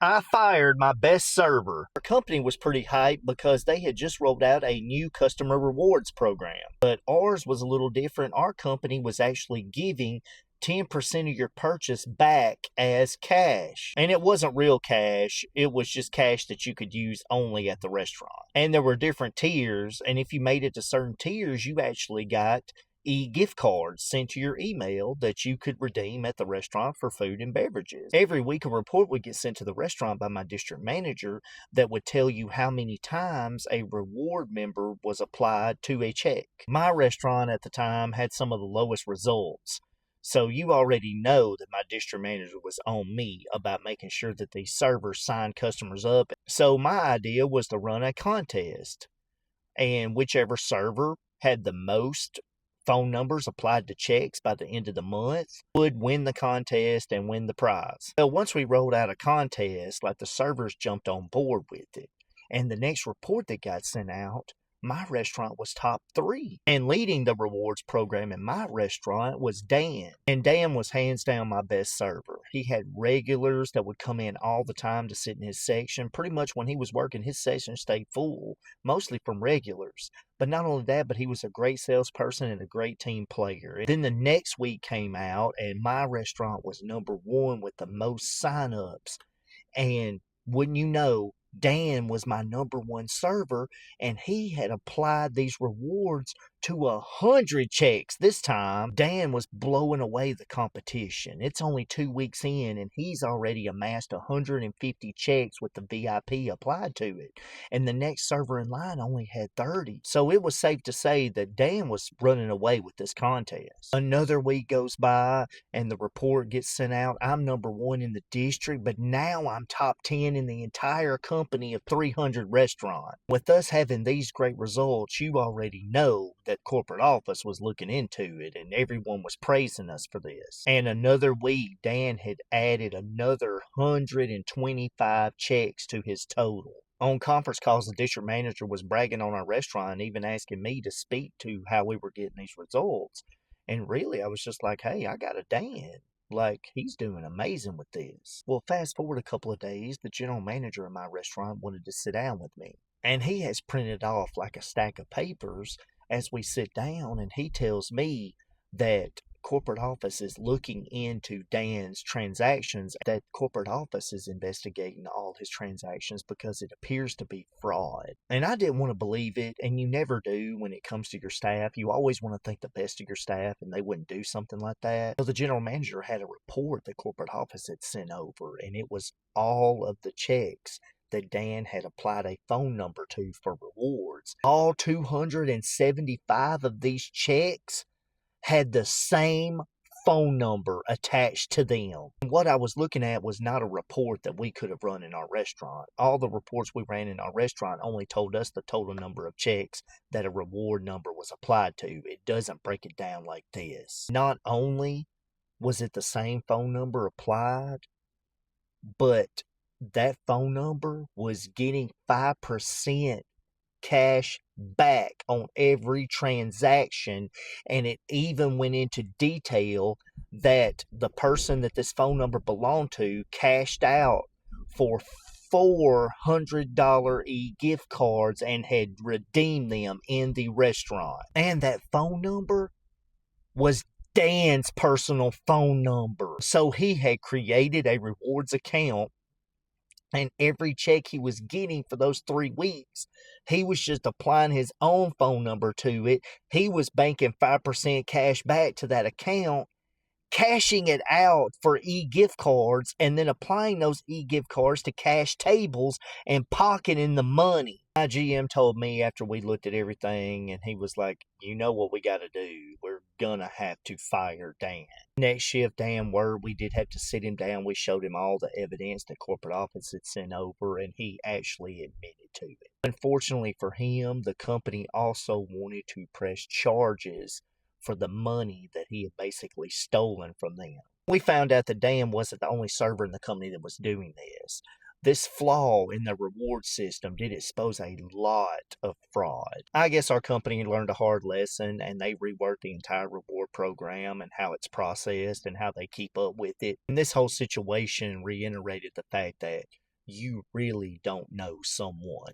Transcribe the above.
I fired my best server. Our company was pretty hyped because they had just rolled out a new customer rewards program. But ours was a little different. Our company was actually giving 10% of your purchase back as cash. And it wasn't real cash. It was just cash that you could use only at the restaurant. And there were different tiers. And if you made it to certain tiers, you actually got e-gift cards sent to your email that you could redeem at the restaurant for food and beverages. Every week a report would get sent to the restaurant by my district manager that would tell you how many times a reward member was applied to a check. My restaurant at the time had some of the lowest results. So you already know that my district manager was on me about making sure that these servers signed customers up. So my idea was to run a contest, and whichever server had the most phone numbers applied to checks by the end of the month would win the contest and win the prize. Well, once we rolled out a contest, like, the servers jumped on board with it. And the next report that got sent out, my restaurant was top 3. And leading the rewards program in my restaurant was Dan. And Dan was hands down my best server. He had regulars that would come in all the time to sit in his section. Pretty much when he was working, his section stayed full, mostly from regulars. But not only that, but he was a great salesperson and a great team player. And then the next week came out, and my restaurant was number 1 with the most sign-ups. And wouldn't you know, Dan was my number 1 server, and he had applied these rewards to 100 checks. This time, Dan was blowing away the competition. It's only 2 weeks in, and he's already amassed 150 checks with the VIP applied to it. And the next server in line only had 30. So it was safe to say that Dan was running away with this contest. Another week goes by, and the report gets sent out. I'm number 1 in the district, but now I'm top 10 in the entire company of 300 restaurants. With us having these great results, you already know that corporate office was looking into it, and everyone was praising us for this. And another week, Dan had added another 125 checks to his total. On conference calls, the district manager was bragging on our restaurant, even asking me to speak to how we were getting these results. And really, I was just like, hey, I got a Dan. Like, he's doing amazing with this. Well, fast forward a couple of days, the general manager of my restaurant wanted to sit down with me. And he has printed off like a stack of papers as we sit down, and he tells me that corporate office is looking into Dan's transactions, that corporate office is investigating all his transactions because it appears to be fraud. And I didn't want to believe it, and you never do when it comes to your staff. You always want to think the best of your staff, and they wouldn't do something like that. So the general manager had a report the corporate office had sent over, and it was all of the checks that Dan had applied a phone number to for rewards. All 275 of these checks had the same phone number attached to them. What I was looking at was not a report that we could have run in our restaurant. All the reports we ran in our restaurant only told us the total number of checks that a reward number was applied to. It doesn't break it down like this. Not only was it the same phone number applied, but that phone number was getting 5% cash back on every transaction, and it even went into detail that the person that this phone number belonged to cashed out for $400 e-gift cards and had redeemed them in the restaurant. And that phone number was Dan's personal phone number. So he had created a rewards account, and every check he was getting for those 3 weeks, he was just applying his own phone number to it. He was banking 5% cash back to that account, cashing it out for e-gift cards, and then applying those e-gift cards to cash tables and pocketing the money. My GM told me after we looked at everything, and he was like, you know what we got to do? We're gonna have to fire Dan. Next shift, Dan we did have to sit him down. We showed him all the evidence that corporate office had sent over, and he actually admitted to it. Unfortunately for him, the company also wanted to press charges for the money that he had basically stolen from them. We found out that Dan wasn't the only server in the company that was doing this. This flaw in the reward system did expose a lot of fraud. I guess our company learned a hard lesson, and they reworked the entire reward program and how it's processed and how they keep up with it. And this whole situation reiterated the fact that you really don't know someone.